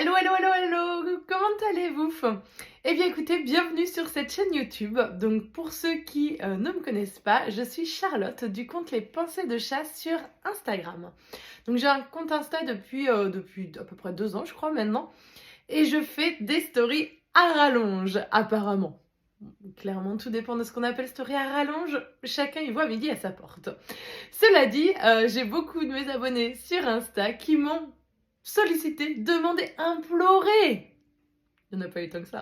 Hello, hello, hello, hello, comment allez-vous? Eh bien écoutez, bienvenue sur cette chaîne YouTube. Donc pour ceux qui ne me connaissent pas, je suis Charlotte du compte Les Pensées de Chat sur Instagram. Donc j'ai un compte Insta depuis à peu près 2 ans je crois maintenant. Et je fais des stories à rallonge apparemment. Clairement, tout dépend de ce qu'on appelle story à rallonge. Chacun y voit midi à sa porte. Cela dit, j'ai beaucoup de mes abonnés sur Insta qui m'ont sollicité, demandé, imploré, il n'y en a pas eu tant que ça,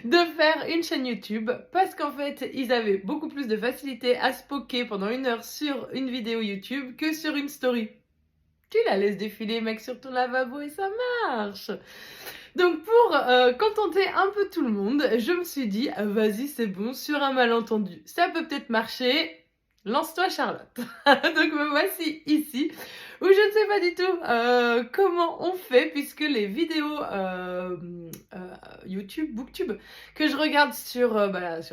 de faire une chaîne YouTube parce qu'en fait, ils avaient beaucoup plus de facilité à se poker pendant 1 heure sur une vidéo YouTube que sur une story. Tu la laisses défiler, mec, sur ton lavabo et ça marche. Donc pour contenter un peu tout le monde, je me suis dit, vas-y, c'est bon, sur un malentendu, ça peut peut-être marcher. Lance-toi Charlotte. Donc me voici ici, où je ne sais pas du tout comment on fait, puisque les vidéos YouTube, Booktube, que je regarde sur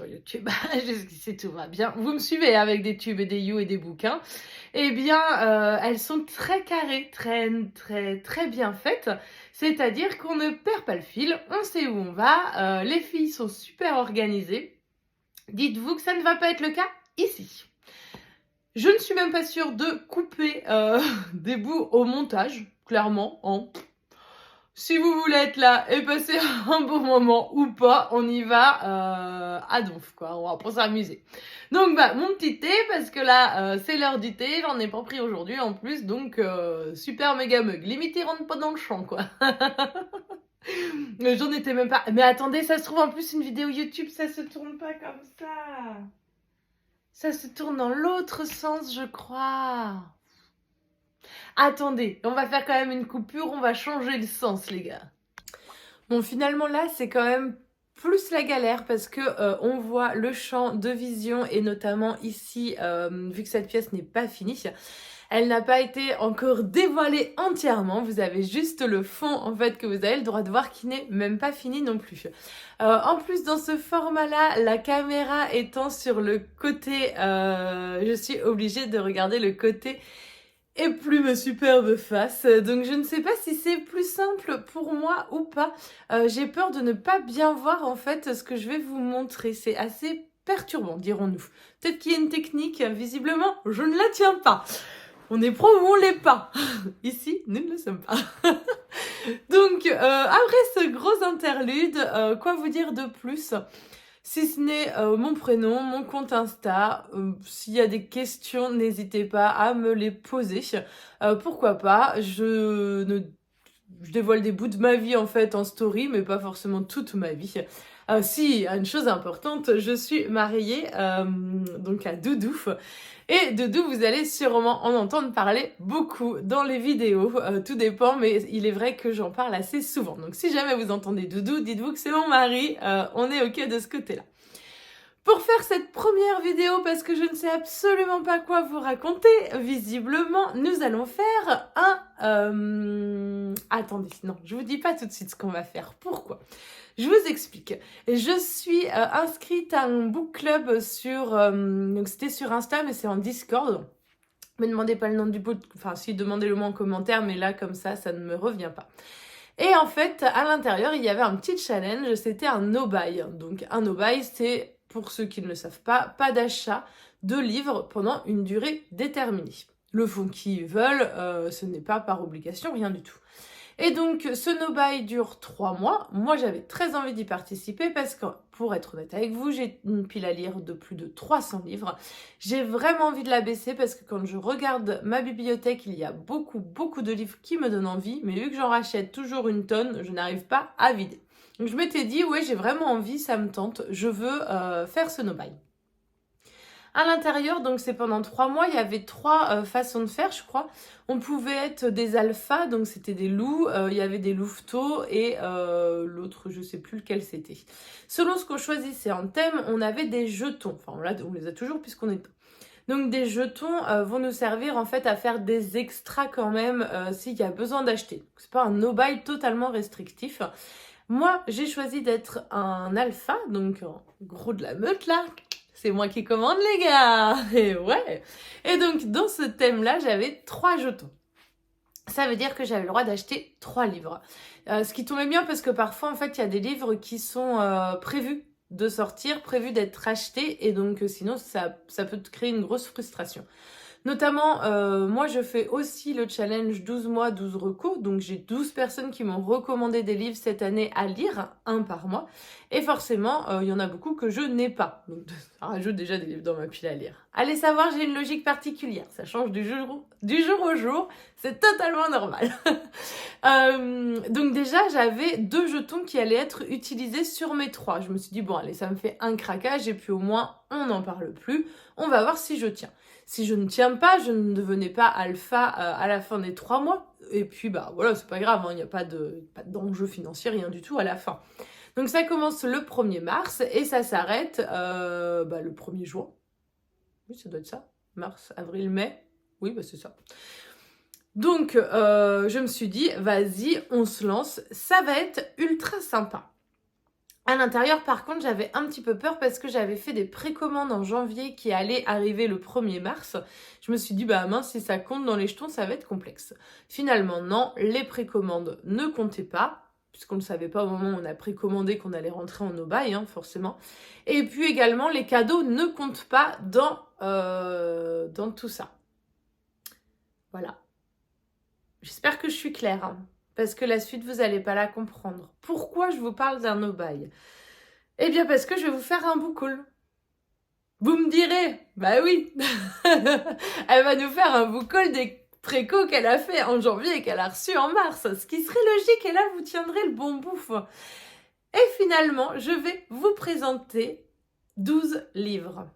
YouTube, jusqu'ici tout va bien, vous me suivez avec des tubes et des you et des bouquins, eh bien elles sont très carrées, très bien faites, c'est-à-dire qu'on ne perd pas le fil, on sait où on va, les filles sont super organisées. Dites-vous que ça ne va pas être le cas ici. Je ne suis même pas sûre de couper des bouts au montage, clairement. Hein. Si vous voulez être là et passer un bon moment ou pas, on y va à donf, quoi. On va pour s'amuser. Donc, mon petit thé, parce que là, c'est l'heure du thé. J'en ai pas pris aujourd'hui en plus, donc super méga mug. Limite, il rentre pas dans le champ, quoi. J'en étais même pas... Mais attendez, ça se trouve en plus une vidéo YouTube, ça se tourne pas comme ça. Ça se tourne dans l'autre sens, je crois. Attendez, on va faire quand même une coupure, on va changer le sens, les gars. Bon, finalement, là, c'est quand même plus la galère parce que on voit le champ de vision et notamment ici, vu que cette pièce n'est pas finie, elle n'a pas été encore dévoilée entièrement. Vous avez juste le fond, en fait, que vous avez le droit de voir qui n'est même pas fini non plus. En plus, dans ce format-là, la caméra étant sur le côté, je suis obligée de regarder le côté et plus ma superbe face. Donc je ne sais pas si c'est plus simple pour moi ou pas. J'ai peur de ne pas bien voir en fait ce que je vais vous montrer. C'est assez perturbant, dirons-nous. Peut-être qu'il y a une technique, visiblement, je ne la tiens pas. On est pro ou on l'est pas. Ici, nous ne le sommes pas. Donc, après ce gros interlude, quoi vous dire de plus ? Si ce n'est mon prénom, mon compte Insta, s'il y a des questions, n'hésitez pas à me les poser. Pourquoi pas, je dévoile des bouts de ma vie en fait en story, mais pas forcément toute ma vie. Si, une chose importante, je suis mariée donc à Doudou. Et Doudou, vous allez sûrement en entendre parler beaucoup dans les vidéos. Tout dépend, mais il est vrai que j'en parle assez souvent. Donc si jamais vous entendez Doudou, dites-vous que c'est mon mari. On est ok de ce côté-là. Pour faire cette première vidéo, parce que je ne sais absolument pas quoi vous raconter, visiblement, nous allons faire un... Attendez, non, je vous dis pas tout de suite ce qu'on va faire. Pourquoi ? Je vous explique. Je suis inscrite à un book club sur... donc c'était sur Insta, mais c'est en Discord. Ne me demandez pas le nom du book... Enfin, si, demandez-le-moi en commentaire, mais là, comme ça ne me revient pas. Et en fait, à l'intérieur, il y avait un petit challenge, c'était un no-buy. Donc un no-buy, c'est... Pour ceux qui ne le savent pas d'achat de livres pendant une durée déterminée. Le font qui veulent, ce n'est pas par obligation, rien du tout. Et donc, ce no-buy dure 3 mois. Moi, j'avais très envie d'y participer parce que, pour être honnête avec vous, j'ai une pile à lire de plus de 300 livres. J'ai vraiment envie de la baisser parce que quand je regarde ma bibliothèque, il y a beaucoup de livres qui me donnent envie. Mais vu que j'en rachète toujours une tonne, je n'arrive pas à vider. Donc je m'étais dit, ouais, j'ai vraiment envie, ça me tente, je veux faire ce no-buy. À l'intérieur, donc c'est pendant 3 mois, il y avait 3 façons de faire, je crois. On pouvait être des alphas, donc c'était des loups, il y avait des louveteaux et l'autre, je sais plus lequel c'était. Selon ce qu'on choisissait en thème, on avait des jetons. Enfin, on les a toujours puisqu'on est... Donc des jetons vont nous servir en fait à faire des extras quand même s'il y a besoin d'acheter. C'est pas un no-buy totalement restrictif. Moi, j'ai choisi d'être un alpha, donc en gros de la meute là. C'est moi qui commande les gars. Et ouais. Et donc dans ce thème-là, j'avais 3 jetons. ça veut dire que j'avais le droit d'acheter 3 livres. Ce qui tombait bien parce que parfois, en fait, il y a des livres qui sont prévus de sortir, prévus d'être achetés, et donc sinon, ça peut te créer une grosse frustration. Notamment, moi, je fais aussi le challenge 12 mois, 12 recos. Donc, j'ai 12 personnes qui m'ont recommandé des livres cette année à lire, un par mois. Et forcément, il y en a beaucoup que je n'ai pas. Donc, ça rajoute déjà des livres dans ma pile à lire. Allez savoir, j'ai une logique particulière. Ça change du jour au jour. C'est totalement normal. Donc déjà, j'avais 2 jetons qui allaient être utilisés sur mes 3. Je me suis dit, bon, allez, ça me fait un craquage. Et puis au moins, on n'en parle plus. On va voir si je tiens. Si je ne tiens pas, je ne devenais pas alpha à la fin des 3 mois. Et puis, bah voilà, c'est pas grave, il n'y a pas d'enjeu financier, rien du tout à la fin. Donc ça commence le 1er mars et ça s'arrête le 1er juin. Oui, ça doit être ça. Mars, avril, mai. Oui, bah c'est ça. Donc, je me suis dit, vas-y, on se lance. Ça va être ultra sympa. À l'intérieur, par contre, j'avais un petit peu peur parce que j'avais fait des précommandes en janvier qui allaient arriver le 1er mars. Je me suis dit, bah mince, si ça compte dans les jetons, ça va être complexe. Finalement, non, les précommandes ne comptaient pas, puisqu'on ne savait pas au moment où on a précommandé qu'on allait rentrer en no-buy, forcément. Et puis également, les cadeaux ne comptent pas dans tout ça. Voilà. J'espère que je suis claire, parce que la suite, vous n'allez pas la comprendre. Pourquoi je vous parle d'un no-buy ? Eh bien, parce que je vais vous faire un book haul. Vous me direz, bah oui, elle va nous faire un book haul des précos qu'elle a fait en janvier et qu'elle a reçu en mars. Ce qui serait logique, et là, vous tiendrez le bon bouffe. Et finalement, je vais vous présenter 12 livres.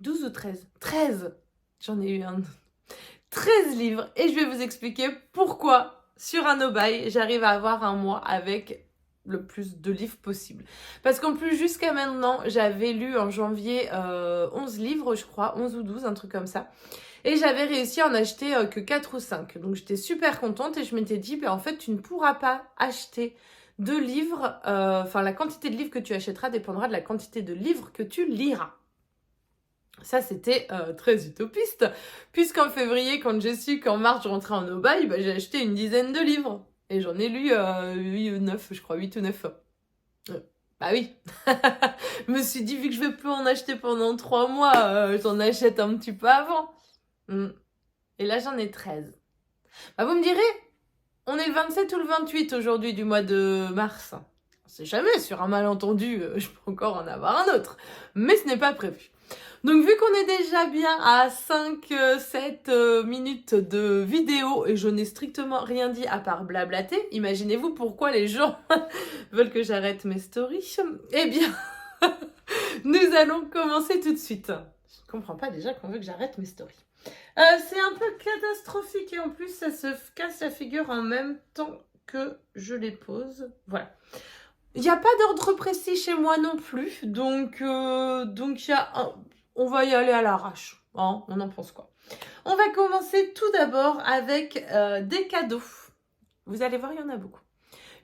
12 ou 13 ? 13. J'en ai eu un. 13 livres. Et je vais vous expliquer pourquoi, sur un no-buy, j'arrive à avoir un mois avec le plus de livres possible. Parce qu'en plus, jusqu'à maintenant, j'avais lu en janvier 11 livres, je crois, 11 ou 12, un truc comme ça. Et j'avais réussi à en acheter que 4 ou 5. Donc j'étais super contente et je m'étais dit, en fait, tu ne pourras pas acheter de livres, la quantité de livres que tu achèteras dépendra de la quantité de livres que tu liras. Ça, c'était très utopiste, puisqu'en février, quand j'ai su qu'en mars, je rentrais en no-buy, j'ai acheté une dizaine de livres. Et j'en ai lu 8 ou 9, je crois, 8 ou 9. Bah oui. Je me suis dit, vu que je vais plus en acheter pendant 3 mois, j'en achète un petit peu avant. Et là, j'en ai 13. Bah, vous me direz, on est le 27 ou le 28 aujourd'hui du mois de mars. On sait jamais, sur un malentendu, je peux encore en avoir un autre. Mais ce n'est pas prévu. Donc vu qu'on est déjà bien à 5-7 minutes de vidéo et je n'ai strictement rien dit à part blablater, imaginez-vous pourquoi les gens veulent que j'arrête mes stories. Eh bien, nous allons commencer tout de suite. Je ne comprends pas déjà qu'on veut que j'arrête mes stories. C'est un peu catastrophique et en plus ça se casse la figure en même temps que je les pose. Voilà. Il n'y a pas d'ordre précis chez moi non plus, donc il y a on va y aller à l'arrache. On en pense quoi? On va commencer tout d'abord avec des cadeaux. Vous allez voir, il y en a beaucoup.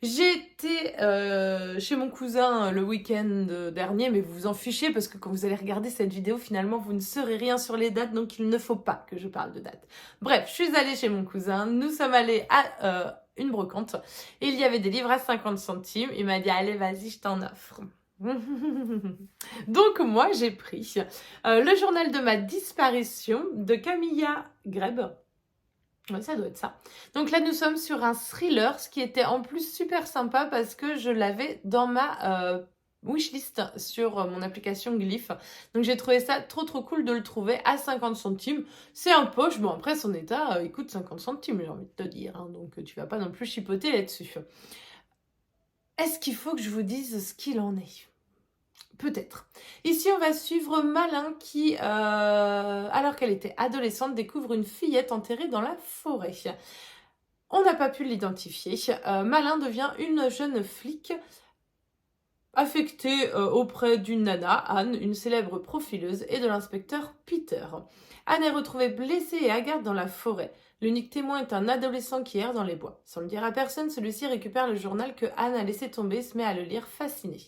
J'étais chez mon cousin le week-end dernier, mais vous vous en fichez parce que quand vous allez regarder cette vidéo, finalement, vous ne saurez rien sur les dates, donc il ne faut pas que je parle de dates. Bref, je suis allée chez mon cousin, nous sommes allés à une brocante, et il y avait des livres à 50 centimes. Il m'a dit, allez, vas-y, je t'en offre. Donc moi, j'ai pris le journal de ma disparition de Camilla Greb. Ouais, ça doit être ça. Donc là, nous sommes sur un thriller, ce qui était en plus super sympa parce que je l'avais dans ma wishlist sur mon application Glyph. Donc j'ai trouvé ça trop cool de le trouver à 50 centimes. C'est un poche, bon après son état, il coûte 50 centimes, j'ai envie de te dire. Donc tu vas pas non plus chipoter là-dessus. Est-ce qu'il faut que je vous dise ce qu'il en est ? Peut-être. Ici, on va suivre Malin qui, alors qu'elle était adolescente, découvre une fillette enterrée dans la forêt. On n'a pas pu l'identifier. Malin devient une jeune flic affectée auprès d'une nana, Anne, une célèbre profileuse, et de l'inspecteur Peter. Anne est retrouvée blessée et hagarde dans la forêt. L'unique témoin est un adolescent qui erre dans les bois. Sans le dire à personne, celui-ci récupère le journal que Anne a laissé tomber et se met à le lire fasciné.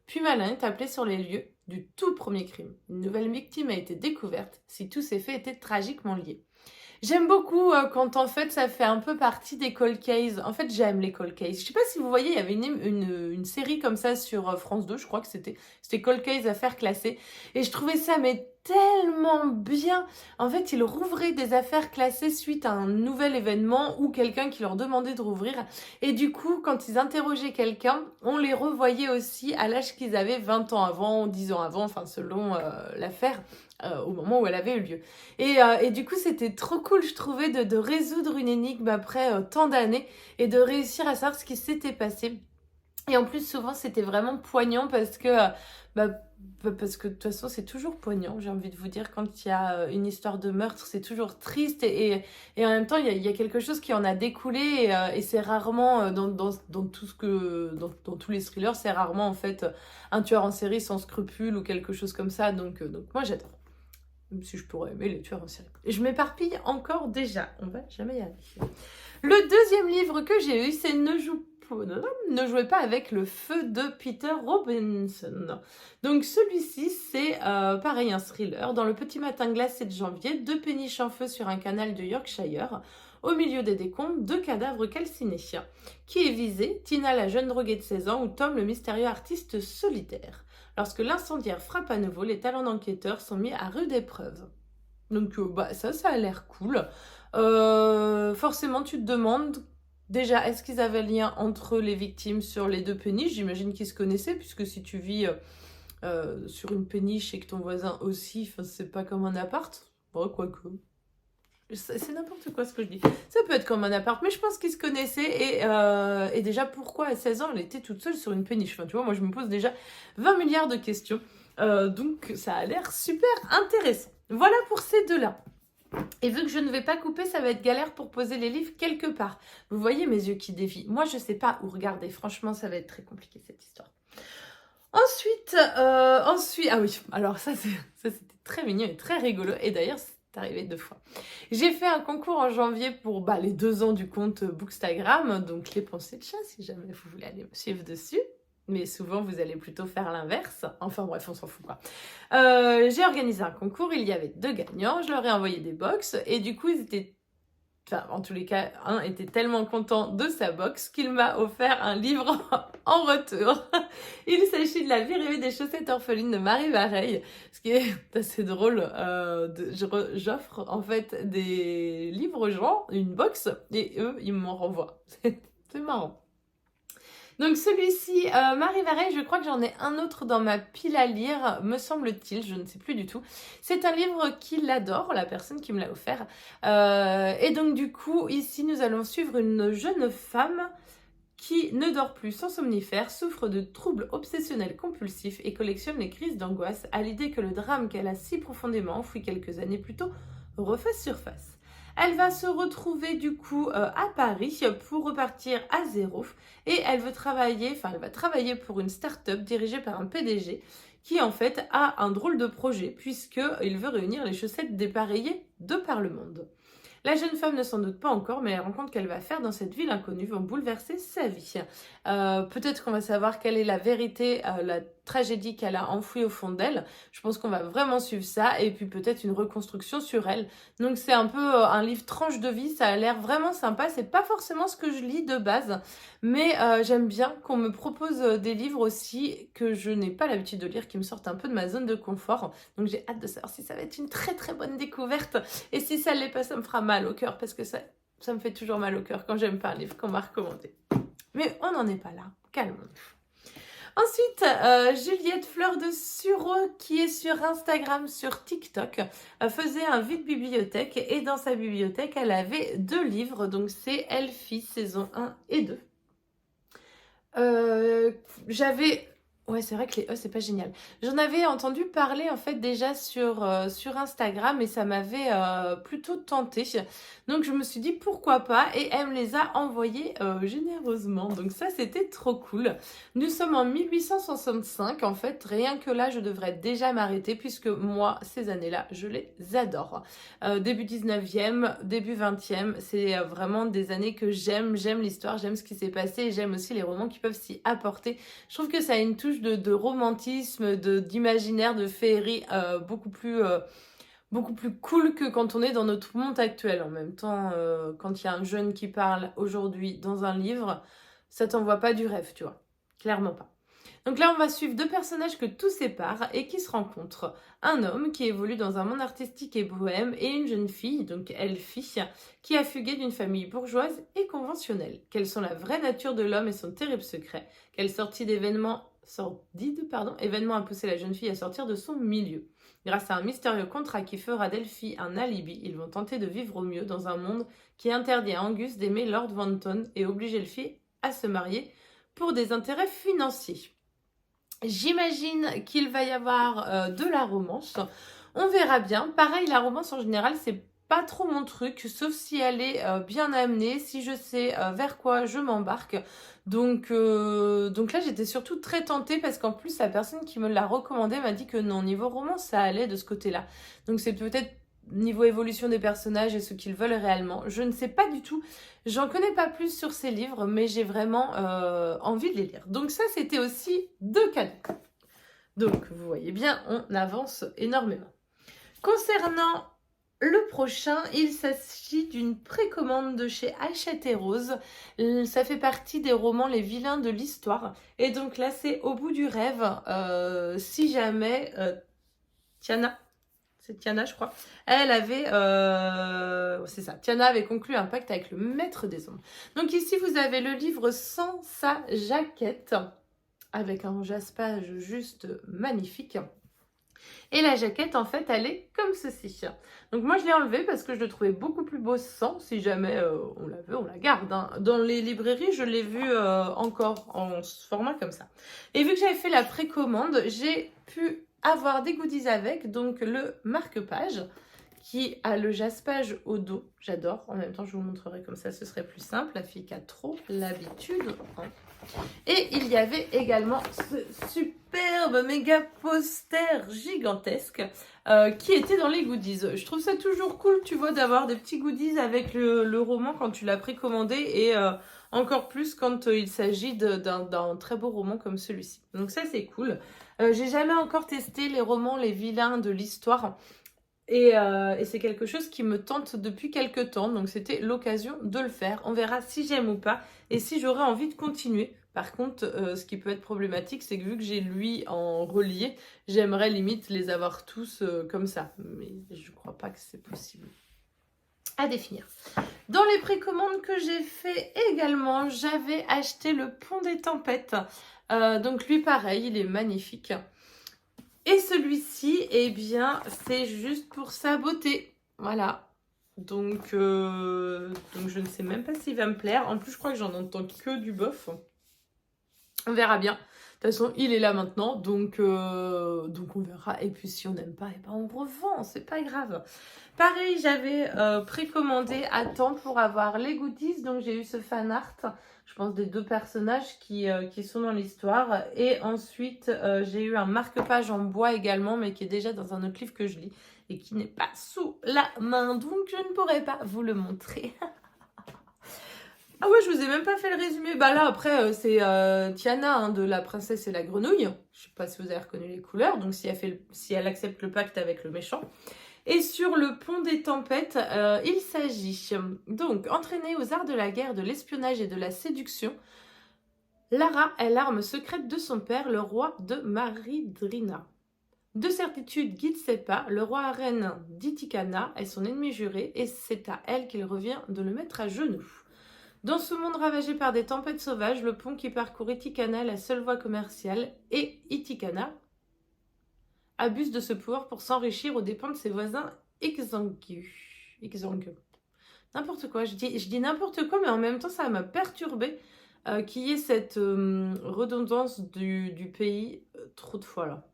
Puis Malin est appelé sur les lieux du tout premier crime. Une nouvelle victime a été découverte, si tous ces faits étaient tragiquement liés. J'aime beaucoup quand en fait ça fait un peu partie des cold cases. En fait, j'aime les cold cases. Je sais pas si vous voyez, il y avait une série comme ça sur France 2, je crois que c'était cold case affaires classées. Et je trouvais ça mais tellement bien. En fait, ils rouvraient des affaires classées suite à un nouvel événement ou quelqu'un qui leur demandait de rouvrir. Et du coup, quand ils interrogeaient quelqu'un, on les revoyait aussi à l'âge qu'ils avaient 20 ans avant, 10 ans avant, enfin selon l'affaire, au moment où elle avait eu lieu. Et du coup, c'était trop cool, je trouvais, de résoudre une énigme après tant d'années et de réussir à savoir ce qui s'était passé. Et en plus, souvent, c'était vraiment poignant bah, parce que de toute façon, c'est toujours poignant, j'ai envie de vous dire, quand il y a une histoire de meurtre, c'est toujours triste et en même temps, il y a quelque chose qui en a découlé et c'est rarement, dans tout dans tous les thrillers, c'est rarement en fait un tueur en série sans scrupules ou quelque chose comme ça. Donc moi, j'adore. Même si je pourrais aimer les tueurs en série. Et je m'éparpille encore déjà. On va jamais y arriver. Le deuxième livre que j'ai eu, c'est Ne jouez pas avec le feu de Peter Robinson. Donc celui-ci, c'est pareil, un thriller. Dans le petit matin glacé de janvier, deux péniches en feu sur un canal de Yorkshire. Au milieu des décombres, deux cadavres calcinés. Qui est visé? Tina, la jeune droguée de 16 ans, ou Tom, le mystérieux artiste solitaire. Lorsque l'incendiaire frappe à nouveau, les talents d'enquêteurs sont mis à rude épreuve. Donc ça a l'air cool. Forcément, tu te demandes déjà, est-ce qu'ils avaient lien entre les victimes sur les deux péniches? J'imagine qu'ils se connaissaient, puisque si tu vis sur une péniche et que ton voisin aussi, c'est pas comme un appart. Bon, quoique. C'est n'importe quoi ce que je dis. Ça peut être comme un appart, mais je pense qu'ils se connaissaient. Et déjà, pourquoi à 16 ans, elle était toute seule sur une péniche? Enfin, tu vois, moi, je me pose déjà 20 milliards de questions. Donc, ça a l'air super intéressant. Voilà pour ces deux-là. Et vu que je ne vais pas couper, ça va être galère pour poser les livres quelque part. Vous voyez mes yeux qui dévient. Moi, je ne sais pas où regarder. Franchement, ça va être très compliqué, cette histoire. Ensuite, ah oui, alors ça c'était très mignon et très rigolo. Et d'ailleurs, c'est arrivé 2 fois. J'ai fait un concours en janvier pour les 2 ans du compte Bookstagram, donc les pensées de chat, si jamais vous voulez aller me suivre dessus. Mais souvent, vous allez plutôt faire l'inverse. Enfin bref, on s'en fout quoi. J'ai organisé un concours, il y avait 2 gagnants, je leur ai envoyé des box et du coup, ils étaient... Enfin, en tous les cas, un était tellement content de sa box qu'il m'a offert un livre en retour. Il s'agit de La vie rêvée des chaussettes orphelines de Marie Vareille. Ce qui est assez drôle, j'offre en fait des livres aux gens, une box, et eux, ils m'en renvoient. C'est marrant. Donc celui-ci, Marie Vareille, je crois que j'en ai un autre dans ma pile à lire, me semble-t-il, je ne sais plus du tout. C'est un livre qu'il adore, la personne qui me l'a offert. Et donc du coup, ici, nous allons suivre une jeune femme qui ne dort plus sans somnifère, souffre de troubles obsessionnels compulsifs et collectionne les crises d'angoisse à l'idée que le drame qu'elle a si profondément enfoui quelques années plus tôt refasse surface. Elle va se retrouver du coup à Paris pour repartir à zéro et elle va travailler pour une start-up dirigée par un PDG qui en fait a un drôle de projet puisqu'il veut réunir les chaussettes dépareillées de par le monde. La jeune femme ne s'en doute pas encore, mais les rencontres qu'elle va faire dans cette ville inconnue vont bouleverser sa vie. Peut-être qu'on va savoir quelle est la vérité, la tragédie qu'elle a enfouie au fond d'elle. Je pense qu'on va vraiment suivre ça, et puis peut-être une reconstruction sur elle. Donc c'est un peu un livre tranche de vie, ça a l'air vraiment sympa. C'est pas forcément ce que je lis de base, mais j'aime bien qu'on me propose des livres aussi que je n'ai pas l'habitude de lire, qui me sortent un peu de ma zone de confort. Donc j'ai hâte de savoir si ça va être une très très bonne découverte, et si ça ne l'est pas, ça me fera mal au cœur, parce que ça me fait toujours mal au cœur quand j'aime pas un livre qu'on m'a recommandé. Mais on n'en est pas là, calmons-nous. Ensuite, Juliette Fleur de Sureau, qui est sur Instagram, sur TikTok, faisait un vide bibliothèque, et dans sa bibliothèque, elle avait 2 livres, donc c'est Elfie, saison 1 et 2. Ouais, c'est vrai que les E, c'est pas génial. J'en avais entendu parler en fait déjà sur Instagram et ça m'avait plutôt tenté. Donc je me suis dit pourquoi pas, et elle me les a envoyés généreusement. Donc ça, c'était trop cool. Nous sommes en 1865 en fait. Rien que là, je devrais déjà m'arrêter puisque moi, ces années-là, je les adore. Début 19e, début 20e, c'est vraiment des années que j'aime. J'aime l'histoire, j'aime ce qui s'est passé et j'aime aussi les romans qui peuvent s'y apporter. Je trouve que ça a une touche de romantisme, d'imaginaire, de féerie beaucoup plus beaucoup plus cool que quand on est dans notre monde actuel. En même temps, quand il y a un jeune qui parle aujourd'hui dans un livre, ça t'envoie pas du rêve, tu vois. Clairement pas. Donc là, on va suivre deux personnages que tout sépare et qui se rencontrent. Un homme qui évolue dans un monde artistique et bohème et une jeune fille, donc Elfie, qui a fugué d'une famille bourgeoise et conventionnelle. Quelles sont la vraie nature de l'homme et son terrible secret? Quelle sortie d'événements sordides, événement a poussé la jeune fille à sortir de son milieu? Grâce à un mystérieux contrat qui fera d'Elfie un alibi, ils vont tenter de vivre au mieux dans un monde qui interdit à Angus d'aimer Lord Vanton et oblige Elfie à se marier pour des intérêts financiers. J'imagine qu'il va y avoir de la romance. On verra bien. Pareil, la romance en général, c'est pas trop mon truc, sauf si elle est bien amenée, si je sais vers quoi je m'embarque. Donc là, j'étais surtout très tentée parce qu'en plus, la personne qui me l'a recommandé m'a dit que non, niveau romance, ça allait de ce côté-là. Donc c'est peut-être niveau évolution des personnages et ce qu'ils veulent réellement. Je ne sais pas du tout. J'en connais pas plus sur ces livres, mais j'ai vraiment envie de les lire. Donc ça, c'était aussi deux cadeaux. Donc, vous voyez bien, on avance énormément. Concernant le prochain, il s'agit d'une précommande de chez Hachette et Rose. Ça fait partie des romans Les Vilains de l'Histoire. Et donc là, c'est Au bout du rêve. Si jamais Tiana, c'est Tiana, je crois. Elle avait, c'est ça, Tiana avait conclu un pacte avec le maître des ombres. Donc ici, vous avez le livre sans sa jaquette, avec un jaspage juste magnifique. Et la jaquette, en fait, elle est comme ceci. Donc moi, je l'ai enlevée parce que je le trouvais beaucoup plus beau sans. Si jamais on la veut, on la garde. Hein. Dans les librairies, je l'ai vu encore en format comme ça. Et vu que j'avais fait la précommande, j'ai pu avoir des goodies avec. Donc le marque-page qui a le jaspage au dos. J'adore. En même temps, je vous montrerai comme ça, ce serait plus simple. La fille qui a trop l'habitude. Hein. Et il y avait également ce superbe méga poster gigantesque qui était dans les goodies. Je trouve ça toujours cool, tu vois, d'avoir des petits goodies avec le roman quand tu l'as précommandé et encore plus quand il s'agit d'un très beau roman comme celui-ci. Donc ça, c'est cool. J'ai jamais encore testé les romans Les Vilains de l'Histoire. Et c'est quelque chose qui me tente depuis quelques temps, donc c'était l'occasion de le faire. On verra si j'aime ou pas et si j'aurai envie de continuer. Par contre, ce qui peut être problématique, c'est que vu que j'ai lui en relié, j'aimerais limite les avoir tous comme ça. Mais je crois pas que c'est possible. À définir. Dans les précommandes que j'ai fait également, j'avais acheté le Pont des Tempêtes. Donc lui, pareil, il est magnifique. Et celui-ci, eh bien, c'est juste pour sa beauté. Voilà. Donc je ne sais même pas s'il va me plaire. En plus, je crois que j'en entends que du bof. On verra bien. De toute façon, il est là maintenant. Donc on verra. Et puis, si on n'aime pas, eh ben, on revend. C'est pas grave. Pareil, j'avais précommandé à temps pour avoir les goodies. Donc, j'ai eu ce fan art. Je pense des deux personnages qui sont dans l'histoire. Et ensuite, j'ai eu un marque-page en bois également, mais qui est déjà dans un autre livre que je lis et qui n'est pas sous la main. Donc, je ne pourrais pas vous le montrer. Ah ouais, je vous ai même pas fait le résumé. Bah là, après, c'est Tiana hein, de La Princesse et la Grenouille. Je sais pas si vous avez reconnu les couleurs. Donc, si elle accepte le pacte avec le méchant. Et sur le Pont des Tempêtes, il s'agit donc entraînée aux arts de la guerre, de l'espionnage et de la séduction. Lara est l'arme secrète de son père, le roi de Maridrina. De certitude, guide ses pas, le roi arène d'Itikana est son ennemi juré et c'est à elle qu'il revient de le mettre à genoux. Dans ce monde ravagé par des tempêtes sauvages, le pont qui parcourt Itikana est la seule voie commerciale et Itikana abuse de ce pouvoir pour s'enrichir aux dépens de ses voisins exangues. N'importe quoi, je dis n'importe quoi, mais en même temps, ça m'a perturbée qu'il y ait cette redondance du pays trop de fois là.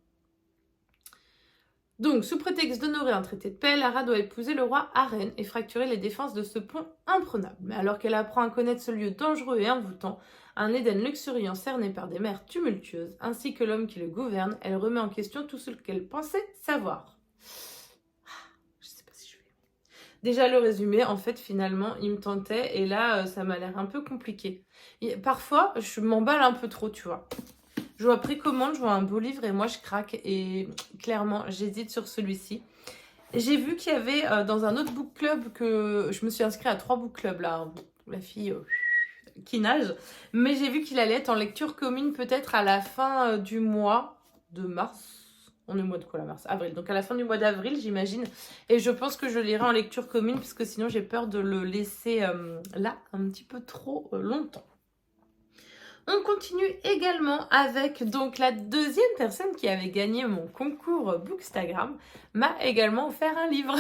Donc, sous prétexte d'honorer un traité de paix, Lara doit épouser le roi Arène et fracturer les défenses de ce pont imprenable. Mais alors qu'elle apprend à connaître ce lieu dangereux et envoûtant, un Éden luxuriant cerné par des mers tumultueuses, ainsi que l'homme qui le gouverne, elle remet en question tout ce qu'elle pensait savoir. Je sais pas si je vais. Déjà le résumé, en fait, finalement, il me tentait, et là, ça m'a l'air un peu compliqué. Parfois, je m'emballe un peu trop, tu vois. Je vois précommande, je vois un beau livre et moi je craque et clairement j'hésite sur celui-ci. J'ai vu qu'il y avait dans un autre book club que je me suis inscrite à 3 book clubs là, hein. La fille qui nage, mais j'ai vu qu'il allait être en lecture commune peut-être à la fin du mois de mars. On est au mois de quoi là, mars? Avril. Donc à la fin du mois d'avril, j'imagine. Et je pense que je lirai en lecture commune parce que sinon j'ai peur de le laisser là un petit peu trop longtemps. On continue également avec donc la deuxième personne qui avait gagné mon concours Bookstagram m'a également offert un livre.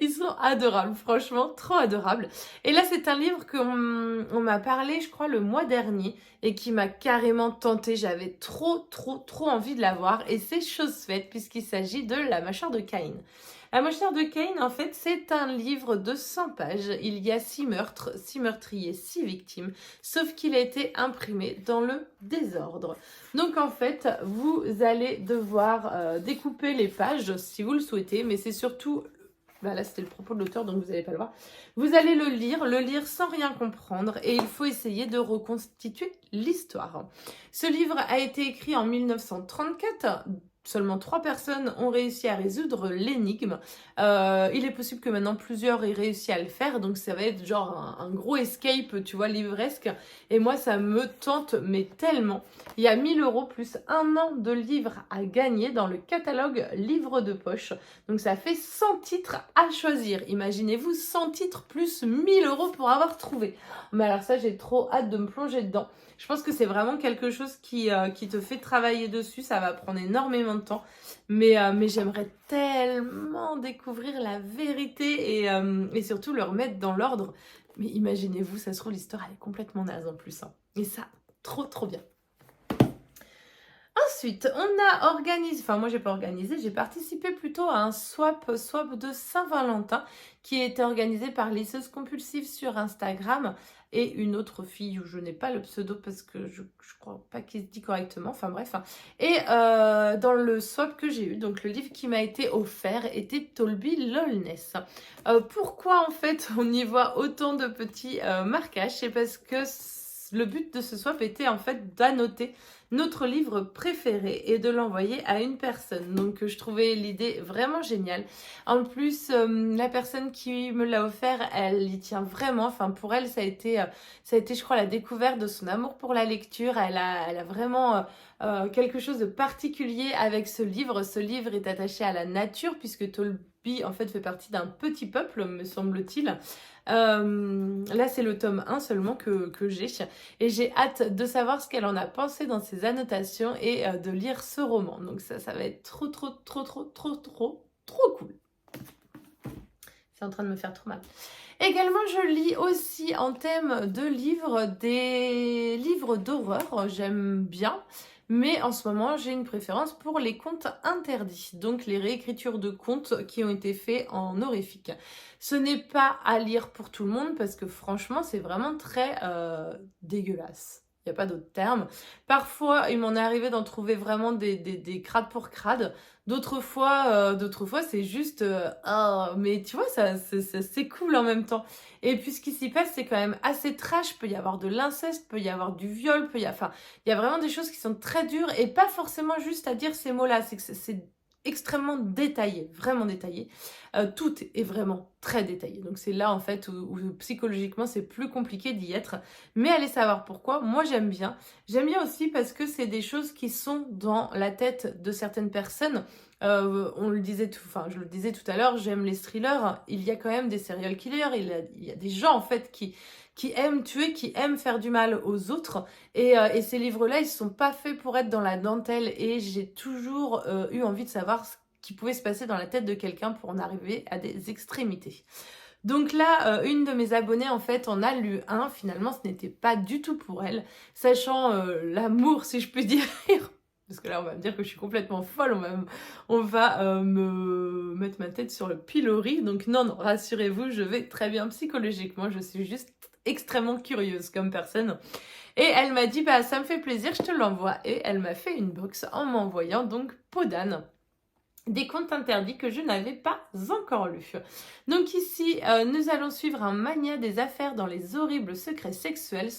Ils sont adorables, franchement, trop adorables. Et là, c'est un livre qu'on m'a parlé, je crois, le mois dernier et qui m'a carrément tenté. J'avais trop envie de l'avoir et c'est chose faite puisqu'il s'agit de La mâchoire de Caïn. La mâchoire de Caïn, en fait, c'est un livre de 100 pages. Il y a 6 meurtres, 6 meurtriers, 6 victimes, sauf qu'il a été imprimé dans le désordre. Donc, en fait, vous allez devoir découper les pages si vous le souhaitez, mais c'est surtout... Bah là, c'était le propos de l'auteur, donc vous n'allez pas le voir. Vous allez le lire sans rien comprendre, et il faut essayer de reconstituer l'histoire. Ce livre a été écrit en 1934. Seulement 3 personnes ont réussi à résoudre l'énigme. Il est possible que maintenant plusieurs aient réussi à le faire, donc ça va être genre un gros escape, tu vois, livresque. Et moi, ça me tente, mais tellement. Il y a 1 000 € plus 1 an de livres à gagner dans le catalogue livre de poche. Donc ça fait 100 titres à choisir. Imaginez-vous 100 titres plus 1 000 € pour avoir trouvé. Mais alors ça, j'ai trop hâte de me plonger dedans. Je pense que c'est vraiment quelque chose qui te fait travailler dessus. Ça va prendre énormément de temps. Mais j'aimerais tellement découvrir la vérité et surtout le remettre dans l'ordre. Mais imaginez-vous, ça se trouve, l'histoire, elle est complètement naze en plus, hein. Et ça, trop bien. Ensuite, on a organisé, enfin moi j'ai pas organisé, j'ai participé plutôt à un swap de Saint-Valentin qui était organisé par Lisseuse Compulsive sur Instagram et une autre fille où je n'ai pas le pseudo parce que je crois pas qu'il se dit correctement, enfin bref. Et dans le swap que j'ai eu, donc le livre qui m'a été offert était Tolby Lolness. Pourquoi en fait on y voit autant de petits marquages? C'est parce que le but de ce swap était en fait d'annoter notre livre préféré et de l'envoyer à une personne. Donc je trouvais l'idée vraiment géniale. En plus, la personne qui me l'a offert, elle y tient vraiment. Enfin, pour elle, ça a été, je crois, la découverte de son amour pour la lecture. Elle a vraiment quelque chose de particulier avec ce livre. Ce livre est attaché à la nature puisque Tolby, en fait, fait partie d'un petit peuple, me semble-t-il. Là, c'est le tome 1 seulement que j'ai. Et j'ai hâte de savoir ce qu'elle en a pensé dans ses annotations et de lire ce roman. Donc ça va être trop cool. C'est en train de me faire trop mal. Également, je lis aussi en thème de livres des livres d'horreur. J'aime bien. Mais en ce moment, j'ai une préférence pour les contes interdits, donc les réécritures de contes qui ont été faits en horrifique. Ce n'est pas à lire pour tout le monde parce que franchement, c'est vraiment très dégueulasse. Il n'y a pas d'autre terme. Parfois, il m'en est arrivé d'en trouver vraiment des crades pour crades. D'autres fois, c'est juste oh, mais tu vois, c'est cool en même temps. Et puis ce qui s'y passe, c'est quand même assez trash. Peut y avoir de l'inceste, peut y avoir du viol, enfin, il y a vraiment des choses qui sont très dures et pas forcément juste à dire ces mots-là. C'est que c'est extrêmement détaillé, vraiment détaillé. Tout est vraiment très détaillé. Donc c'est là en fait où psychologiquement c'est plus compliqué d'y être. Mais allez savoir pourquoi. Moi j'aime bien. J'aime bien aussi parce que c'est des choses qui sont dans la tête de certaines personnes. On le disait je le disais tout à l'heure, j'aime les thrillers. Il y a quand même des serial killers. Il y a des gens en fait qui aiment tuer, qui aiment faire du mal aux autres. Et ces livres-là, ils ne sont pas faits pour être dans la dentelle. Et j'ai toujours eu envie de savoir ce qui pouvait se passer dans la tête de quelqu'un pour en arriver à des extrémités. Donc là, une de mes abonnées, en fait, en a lu un. Finalement, ce n'était pas du tout pour elle. Sachant l'amour, si je puis dire. Parce que là, on va me dire que je suis complètement folle. On va me mettre ma tête sur le pilori. Donc non, rassurez-vous, je vais très bien psychologiquement. Je suis juste extrêmement curieuse comme personne. Et elle m'a dit, bah ça me fait plaisir, je te l'envoie. Et elle m'a fait une box en m'envoyant donc Peau d'âne. Des contes interdits que je n'avais pas encore lus. Donc ici, nous allons suivre un mania des affaires dans les horribles secrets sexuels.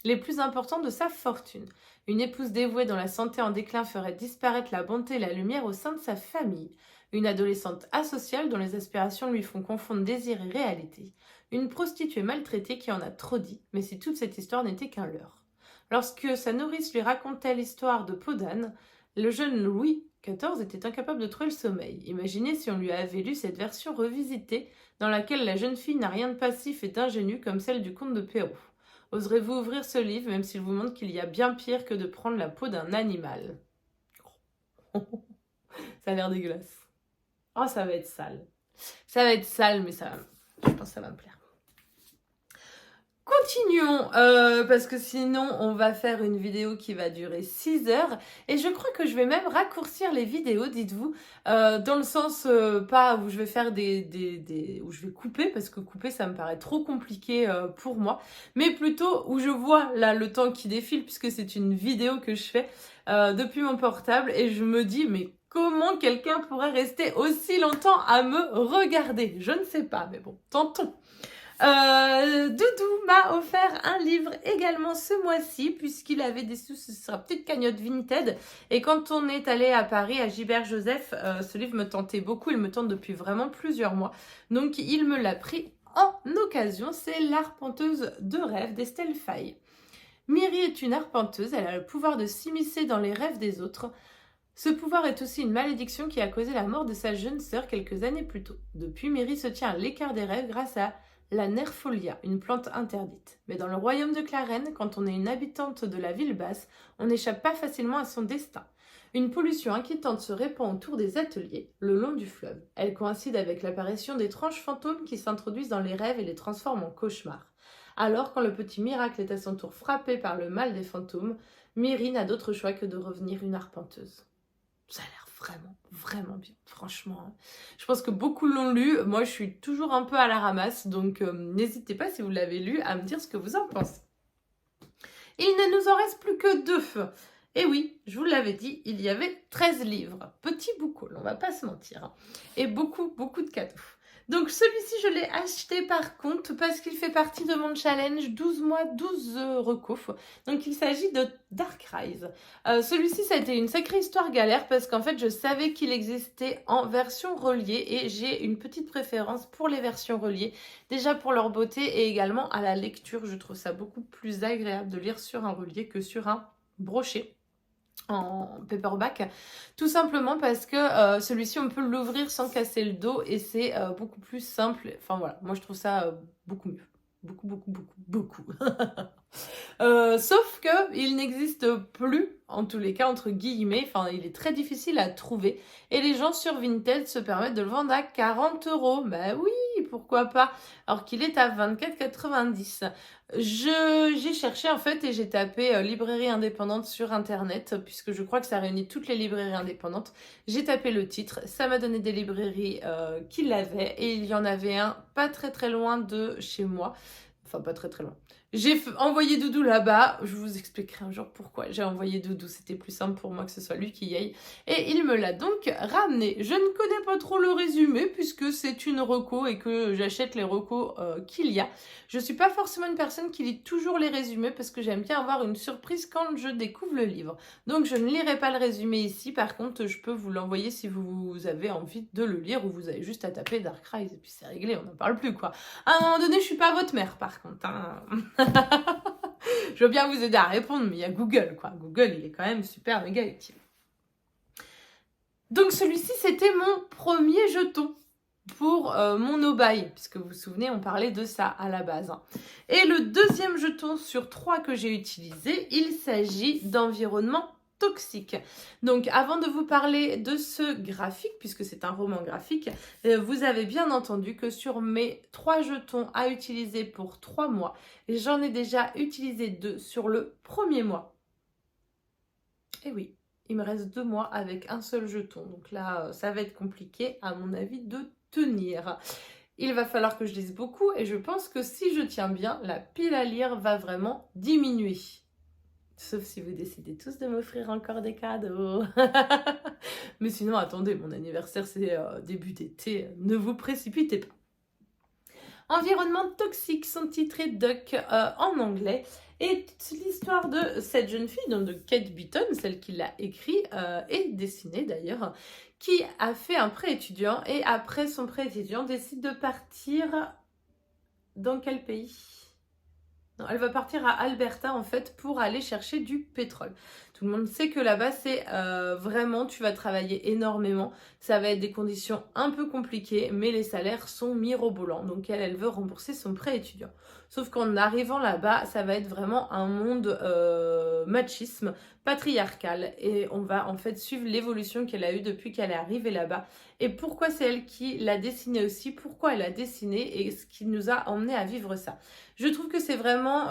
les plus importants de sa fortune. Une épouse dévouée dont la santé en déclin ferait disparaître la bonté et la lumière au sein de sa famille. Une adolescente asociale dont les aspirations lui font confondre désir et réalité. Une prostituée maltraitée qui en a trop dit, mais si toute cette histoire n'était qu'un leurre. Lorsque sa nourrice lui racontait l'histoire de Peau d'âne, le jeune Louis XIV était incapable de trouver le sommeil. Imaginez si on lui avait lu cette version revisitée dans laquelle la jeune fille n'a rien de passif et d'ingénu comme celle du comte de Pérou. Oserez-vous ouvrir ce livre même s'il vous montre qu'il y a bien pire que de prendre la peau d'un animal? Ça a l'air dégueulasse. Oh, ça va être sale. Ça va être sale, mais je pense que ça va me plaire. Continuons, parce que sinon on va faire une vidéo qui va durer 6 heures et je crois que je vais même raccourcir les vidéos, dites-vous, dans le sens pas où je vais faire où je vais couper, parce que couper ça me paraît trop compliqué pour moi, mais plutôt où je vois là le temps qui défile puisque c'est une vidéo que je fais depuis mon portable et je me dis mais comment quelqu'un pourrait rester aussi longtemps à me regarder? Je ne sais pas, mais bon, tentons. Doudou m'a offert un livre également ce mois-ci puisqu'il avait des sous sur sa petite cagnotte Vinted et quand on est allé à Paris à Gilbert Joseph, ce livre me tentait beaucoup, il me tente depuis vraiment plusieurs mois, donc il me l'a pris en occasion. C'est L'Arpenteuse de rêve d'Estelle Faye. Myri est une arpenteuse, elle a le pouvoir de s'immiscer dans les rêves des autres. Ce pouvoir est aussi une malédiction qui a causé la mort de sa jeune sœur quelques années plus tôt. Depuis, Myri se tient à l'écart des rêves grâce à la nerfolia, une plante interdite. Mais dans le royaume de Clarène, quand on est une habitante de la ville basse, on n'échappe pas facilement à son destin. Une pollution inquiétante se répand autour des ateliers, le long du fleuve. Elle coïncide avec l'apparition d'étranges fantômes qui s'introduisent dans les rêves et les transforment en cauchemars. Alors, quand le petit miracle est à son tour frappé par le mal des fantômes, Myri n'a d'autre choix que de revenir une arpenteuse. Ça a l'air vraiment bien, franchement. Je pense que beaucoup l'ont lu, moi je suis toujours un peu à la ramasse, donc n'hésitez pas si vous l'avez lu à me dire ce que vous en pensez. Il ne nous en reste plus que 2. Et oui, je vous l'avais dit, il y avait 13 livres. Petit boucol, on va pas se mentir. Hein. Et beaucoup de cadeaux. Donc celui-ci, je l'ai acheté par contre parce qu'il fait partie de mon challenge 12 mois, 12 recos. Donc il s'agit de Dark Rise. Celui-ci, ça a été une sacrée histoire galère parce qu'en fait, je savais qu'il existait en version reliée et j'ai une petite préférence pour les versions reliées. Déjà pour leur beauté et également à la lecture. Je trouve ça beaucoup plus agréable de lire sur un relié que sur un brochet en paperback, tout simplement parce que celui-ci on peut l'ouvrir sans casser le dos et c'est beaucoup plus simple, enfin voilà, moi je trouve ça beaucoup mieux, beaucoup. Sauf que il n'existe plus, en tous les cas entre guillemets, enfin il est très difficile à trouver et les gens sur Vinted se permettent de le vendre à 40 €. Bah oui, pourquoi pas, alors qu'il est à 24,90 €. J'ai cherché en fait et j'ai tapé librairie indépendante sur internet puisque je crois que ça réunit toutes les librairies indépendantes. J'ai tapé le titre, ça m'a donné des librairies qui l'avaient et il y en avait un pas très loin de chez moi. Enfin, pas très loin. J'ai envoyé Doudou là-bas. Je vous expliquerai un jour pourquoi j'ai envoyé Doudou. C'était plus simple pour moi que ce soit lui qui y aille. Et il me l'a donc ramené. Je ne connais pas trop le résumé puisque c'est une reco et que j'achète les recos qu'il y a. Je suis pas forcément une personne qui lit toujours les résumés parce que j'aime bien avoir une surprise quand je découvre le livre. Donc je ne lirai pas le résumé ici. Par contre, je peux vous l'envoyer si vous avez envie de le lire ou vous avez juste à taper Dark Rise et puis c'est réglé, on n'en parle plus quoi. À un moment donné, je suis pas votre mère par contre. Hein. Je veux bien vous aider à répondre, mais il y a Google, quoi. Google, il est quand même super méga utile. Donc celui-ci, c'était mon premier jeton pour mon no-buy, puisque vous vous souvenez, on parlait de ça à la base. Hein. Et le deuxième jeton sur 3 que j'ai utilisé, il s'agit d'Environnement toxique. Donc avant de vous parler de ce graphique, puisque c'est un roman graphique, vous avez bien entendu que sur mes 3 jetons à utiliser pour 3 mois, j'en ai déjà utilisé 2 sur le premier mois. Et oui, il me reste 2 mois avec un seul jeton. Donc là, ça va être compliqué à mon avis de tenir. Il va falloir que je lise beaucoup et je pense que si je tiens bien, la pile à lire va vraiment diminuer. Sauf si vous décidez tous de m'offrir encore des cadeaux. Mais sinon, attendez, mon anniversaire, c'est début d'été. Ne vous précipitez pas. Environnement toxique, sont titrés Duck en anglais. Et l'histoire de cette jeune fille, donc de Kate Beaton, celle qui l'a écrit et dessinée d'ailleurs, qui a fait un prêt étudiant et après son prêt étudiant décide de partir dans quel pays? Non, elle va partir à Alberta en fait pour aller chercher du pétrole. Tout le monde sait que là-bas c'est vraiment, tu vas travailler énormément. Ça va être des conditions un peu compliquées, mais les salaires sont mirobolants. Donc elle veut rembourser son prêt étudiant. Sauf qu'en arrivant là-bas, ça va être vraiment un monde machisme, patriarcal. Et on va en fait suivre l'évolution qu'elle a eue depuis qu'elle est arrivée là-bas. Et pourquoi c'est elle qui l'a dessiné aussi, pourquoi elle a dessiné et ce qui nous a emmené à vivre ça. Je trouve que c'est vraiment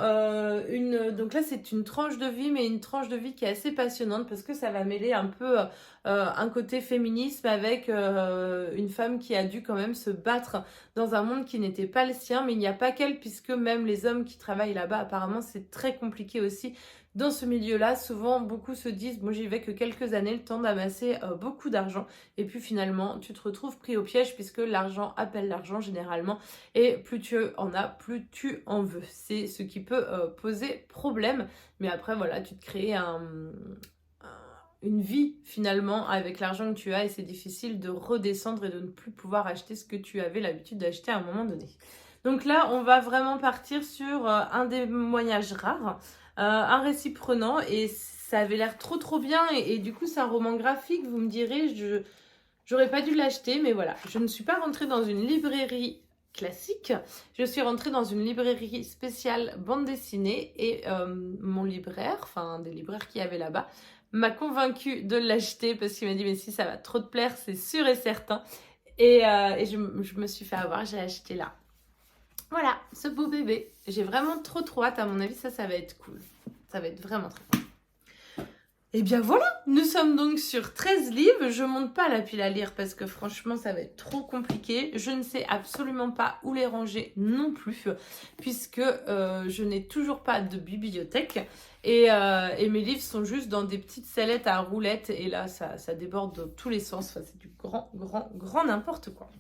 donc là c'est une tranche de vie, mais une tranche de vie qui est assez passionnante parce que ça va mêler un peu un côté féminisme avec une femme qui a dû quand même se battre dans un monde qui n'était pas le sien, mais il n'y a pas qu'elle puisque même les hommes qui travaillent là-bas apparemment c'est très compliqué aussi. Dans ce milieu-là, souvent, beaucoup se disent « Moi, j'y vais que quelques années, le temps d'amasser beaucoup d'argent. » Et puis finalement, tu te retrouves pris au piège puisque l'argent appelle l'argent généralement. Et plus tu en as, plus tu en veux. C'est ce qui peut poser problème. Mais après, voilà, tu te crées une vie finalement avec l'argent que tu as et c'est difficile de redescendre et de ne plus pouvoir acheter ce que tu avais l'habitude d'acheter à un moment donné. Donc là, on va vraiment partir sur un témoignage rare. Un récit prenant et ça avait l'air trop bien et du coup c'est un roman graphique, vous me direz, j'aurais pas dû l'acheter mais voilà, je ne suis pas rentrée dans une librairie classique, je suis rentrée dans une librairie spéciale bande dessinée et mon libraire, enfin des libraires qui y avait là-bas, m'a convaincue de l'acheter parce qu'il m'a dit mais si ça va trop te plaire, c'est sûr et certain et je me suis fait avoir, j'ai acheté là. Voilà, ce beau bébé. J'ai vraiment trop hâte. À mon avis, ça va être cool. Ça va être vraiment très cool. Et bien voilà, nous sommes donc sur 13 livres. Je ne monte pas la pile à lire parce que franchement, ça va être trop compliqué. Je ne sais absolument pas où les ranger non plus puisque je n'ai toujours pas de bibliothèque. Et mes livres sont juste dans des petites sellettes à roulettes. Et là, ça déborde dans tous les sens. Enfin, c'est du grand n'importe quoi.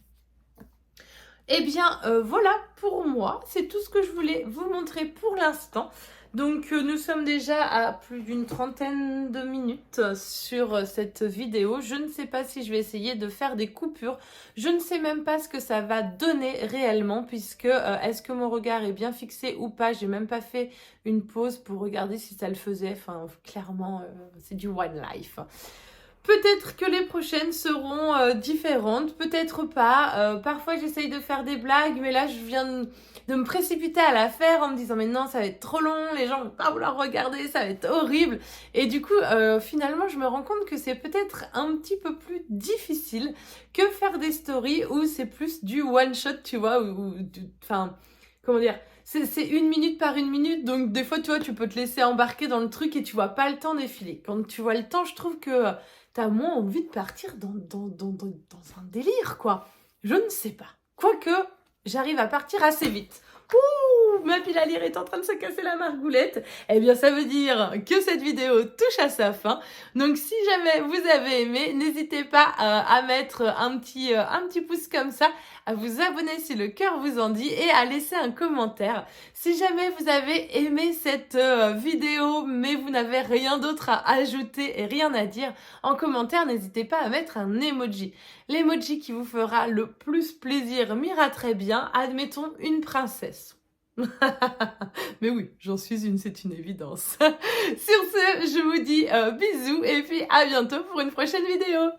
Eh bien, voilà pour moi, c'est tout ce que je voulais vous montrer pour l'instant. Donc, nous sommes déjà à plus d'une trentaine de minutes sur cette vidéo. Je ne sais pas si je vais essayer de faire des coupures. Je ne sais même pas ce que ça va donner réellement, puisque est-ce que mon regard est bien fixé ou pas? J'ai même pas fait une pause pour regarder si ça le faisait. Enfin, clairement, c'est du one life. Peut-être que les prochaines seront différentes, peut-être pas. Parfois, j'essaye de faire des blagues, mais là, je viens de me précipiter à la faire en me disant « Mais non, ça va être trop long, les gens vont pas vouloir regarder, ça va être horrible. » Et du coup, finalement, je me rends compte que c'est peut-être un petit peu plus difficile que faire des stories où c'est plus du one-shot, tu vois, enfin, comment dire, c'est 1 minute par 1 minute, donc des fois, tu vois, tu peux te laisser embarquer dans le truc et tu vois pas le temps défiler. Quand tu vois le temps, je trouve que t'as moins envie de partir dans un délire, quoi. Je ne sais pas. Quoique, j'arrive à partir assez vite. Ouh, ma pile à lire est en train de se casser la margoulette. Eh bien, ça veut dire que cette vidéo touche à sa fin. Donc, si jamais vous avez aimé, n'hésitez pas à mettre un petit pouce comme ça, à vous abonner si le cœur vous en dit et à laisser un commentaire. Si jamais vous avez aimé cette vidéo, mais vous n'avez rien d'autre à ajouter et rien à dire, en commentaire, n'hésitez pas à mettre un emoji. L'emoji qui vous fera le plus plaisir m'ira très bien. Admettons une princesse. Mais oui, j'en suis une, c'est une évidence. Sur ce, je vous dis bisous et puis à bientôt pour une prochaine vidéo.